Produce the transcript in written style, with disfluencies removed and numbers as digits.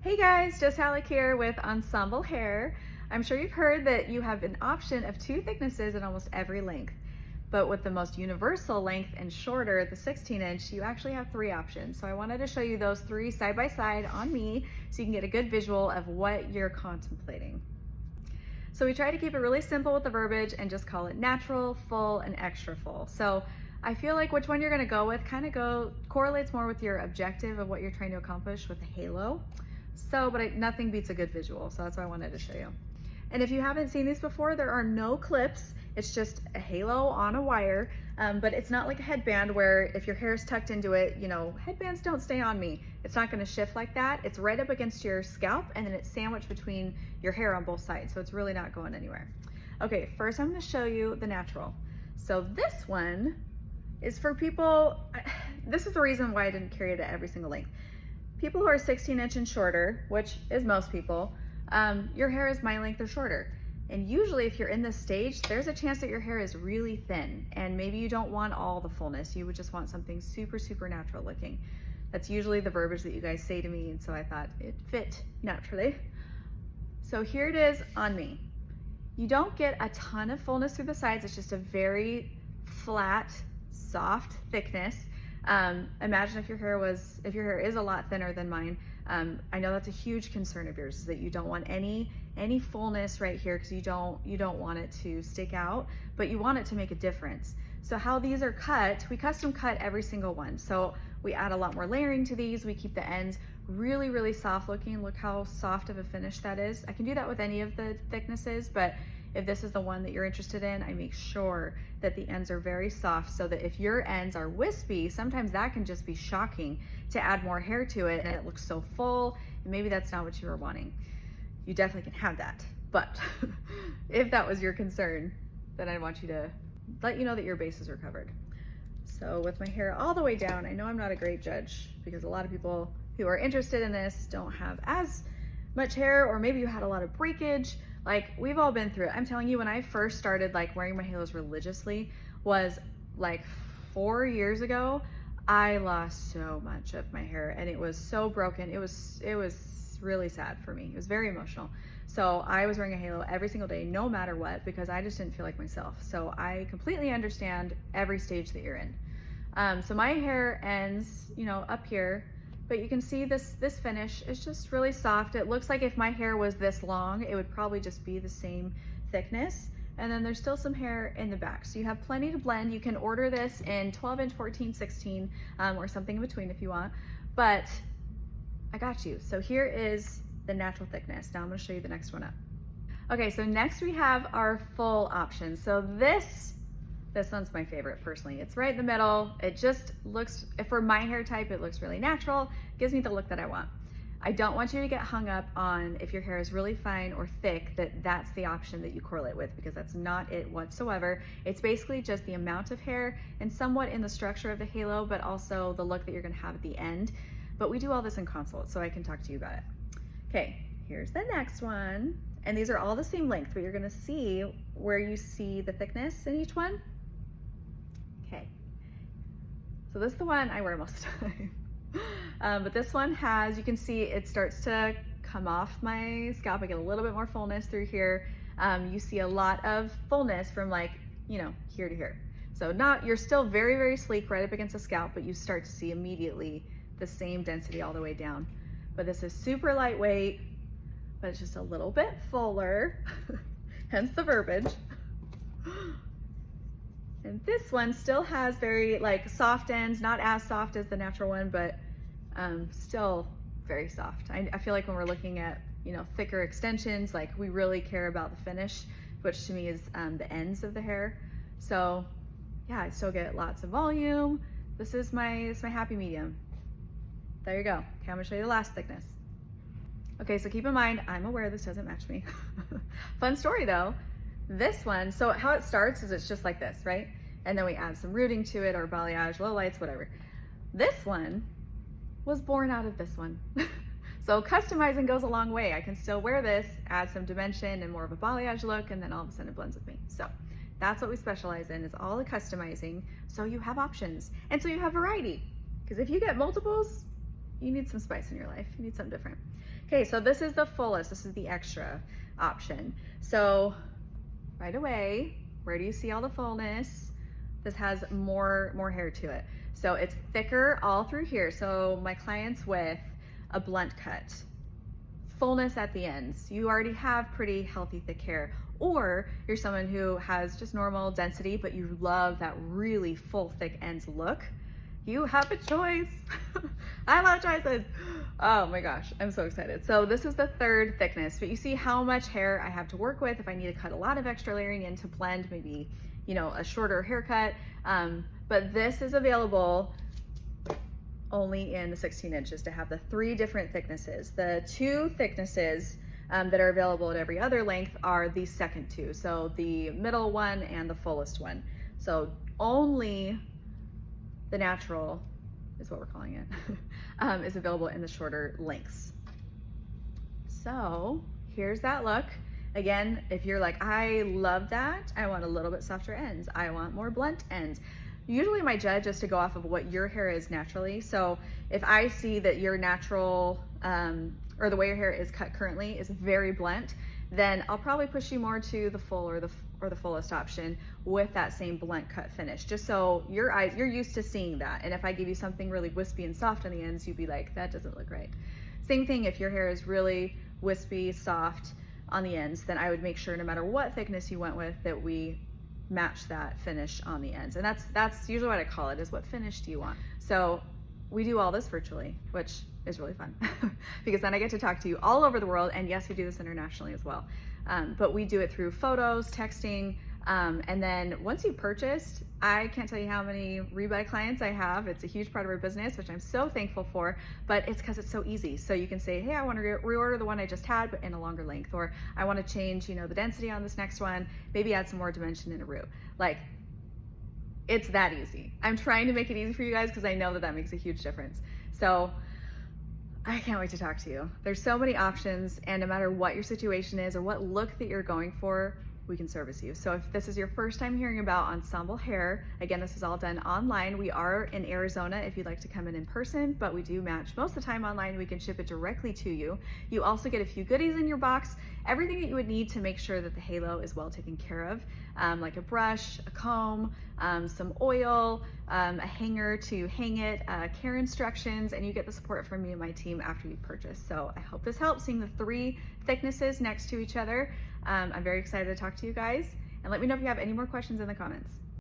Hey guys, just Alec here with Ensemble Hair. I'm sure you've heard that you have an option of 2 thicknesses in almost every length, but with the most universal length and shorter, the 16-inch, you actually have 3 options. So I wanted to show you those 3 side by side on me so you can get a good visual of what you're contemplating. So we try to keep it really simple with the verbiage and just call it natural, full, and extra full. So I feel like which one you're gonna go with correlates more with your objective of what you're trying to accomplish with the halo. But nothing beats a good visual, so that's why I wanted to show you. And if you haven't seen these before, there are no clips. It's just a halo on a wire, but it's not like a headband where if your hair is tucked into it, headbands don't stay on me. It's not gonna shift like that. It's right up against your scalp and then it's sandwiched between your hair on both sides, so it's really not going anywhere. Okay, first I'm gonna show you the natural. So this one is for people, this is the reason why I didn't carry it at every single length. People who are 16-inch and shorter, which is most people, your hair is my length or shorter. And usually if you're in this stage, there's a chance that your hair is really thin and maybe you don't want all the fullness. You would just want something super, super natural looking. That's usually the verbiage that you guys say to me, and so I thought it fit naturally. So here it is on me. You don't get a ton of fullness through the sides. It's just a very flat, soft thickness. Imagine if your hair is a lot thinner than mine. I know that's a huge concern of yours, is that you don't want any fullness right here because you don't want it to stick out, but you want it to make a difference. So how these are cut, we custom cut every single one. So we add a lot more layering to these. We keep the ends really, really soft looking. Look how soft of a finish that is. I can do that with any of the thicknesses, but if this is the one that you're interested in, I make sure that the ends are very soft so that if your ends are wispy, sometimes that can just be shocking to add more hair to it and it looks so full, and maybe that's not what you were wanting. You definitely can have that, but if that was your concern, then I want you to let you know that your bases are covered. So with my hair all the way down, I know I'm not a great judge because a lot of people who are interested in this don't have as much hair, or maybe you had a lot of breakage. Like, we've all been through it. I'm telling you, when I first started wearing my halos religiously was like 4 years ago. I lost so much of my hair and it was so broken. It was really sad for me. It was very emotional. So I was wearing a halo every single day, no matter what, because I just didn't feel like myself. So I completely understand every stage that you're in. So my hair ends, up here, but you can see this finish is just really soft. It looks like if my hair was this long, it would probably just be the same thickness. And then there's still some hair in the back. So you have plenty to blend. You can order this in 12-inch, 14, 16, or something in between if you want, but I got you. So here is the natural thickness. Now I'm gonna show you the next one up. Okay, so next we have our full option. So this one's my favorite personally. It's right in the middle. It just looks, for my hair type, it looks really natural. It gives me the look that I want. I don't want you to get hung up on if your hair is really fine or thick, that's the option that you correlate with, because that's not it whatsoever. It's basically just the amount of hair and somewhat in the structure of the halo, but also the look that you're gonna have at the end. But we do all this in consult, so I can talk to you about it. Okay, here's the next one. And these are all the same length, but you're gonna see where you see the thickness in each one. Okay, so this is the one I wear most of the time. But this one has, you can see it starts to come off my scalp. I get a little bit more fullness through here. You see a lot of fullness from here to here. So you're still very, very sleek right up against the scalp, but you start to see immediately the same density all the way down. But this is super lightweight, but it's just a little bit fuller, hence the verbiage. And this one still has very soft ends, not as soft as the natural one, but still very soft. I feel like when we're looking at thicker extensions, we really care about the finish, which to me is the ends of the hair. So yeah, I still get lots of volume. This is my happy medium. There you go. Okay, I'm gonna show you the last thickness. Okay, so keep in mind, I'm aware this doesn't match me. Fun story though. This one, so how it starts is it's just like this, right? And then we add some rooting to it or balayage, low lights, whatever. This one was born out of this one. So customizing goes a long way. I can still wear this, add some dimension and more of a balayage look, and then all of a sudden it blends with me. So that's what we specialize in, is all the customizing. So you have options, and so you have variety. Because if you get multiples, you need some spice in your life. You need something different. Okay, so this is the fullest, this is the extra option. So right away, where do you see all the fullness? This has more hair to it. So it's thicker all through here. So my clients with a blunt cut, fullness at the ends. You already have pretty healthy thick hair, or you're someone who has just normal density, but you love that really full thick ends look. You have a choice. I love choices. Oh my gosh, I'm so excited. So this is the third thickness, but you see how much hair I have to work with if I need to cut a lot of extra layering in to blend maybe, you know, a shorter haircut. But this is available only in the 16 inches to have the 3 different thicknesses. The 2 thicknesses that are available at every other length are the second 2. So the middle one and the fullest one. So only the natural is what we're calling it, is available in the shorter lengths. So here's that look. Again, if you're like, I love that, I want a little bit softer ends, I want more blunt ends. Usually my judge is to go off of what your hair is naturally. So if I see that your natural, or the way your hair is cut currently is very blunt, then I'll probably push you more to the full or the fullest option with that same blunt cut finish, just so your eyes, you're used to seeing that. And if I give you something really wispy and soft on the ends, you'd be like, that doesn't look right. Same thing if your hair is really wispy, soft on the ends, then I would make sure no matter what thickness you went with that we match that finish on the ends. And that's usually what I call it, is what finish do you want? So we do all this virtually, which is really fun because then I get to talk to you all over the world. And yes, we do this internationally as well. But we do it through photos, texting, and then once you've purchased, I can't tell you how many rebuy clients I have. It's a huge part of our business, which I'm so thankful for, but it's because it's so easy. So you can say, hey, I want to reorder the one I just had, but in a longer length, or I want to change, you know, the density on this next one, maybe add some more dimension in a root. Like, it's that easy. I'm trying to make it easy for you guys because I know that that makes a huge difference. So I can't wait to talk to you. There's so many options, and no matter what your situation is or what look that you're going for, we can service you. So if this is your first time hearing about Ensemble Hair, again, this is all done online. We are in Arizona if you'd like to come in person, but we do match most of the time online. We can ship it directly to you. You also get a few goodies in your box, everything that you would need to make sure that the halo is well taken care of, like a brush, a comb, some oil, a hanger to hang it, care instructions, and you get the support from me and my team after you purchase. So I hope this helps, seeing the 3 thicknesses next to each other. I'm very excited to talk to you guys, and let me know if you have any more questions in the comments.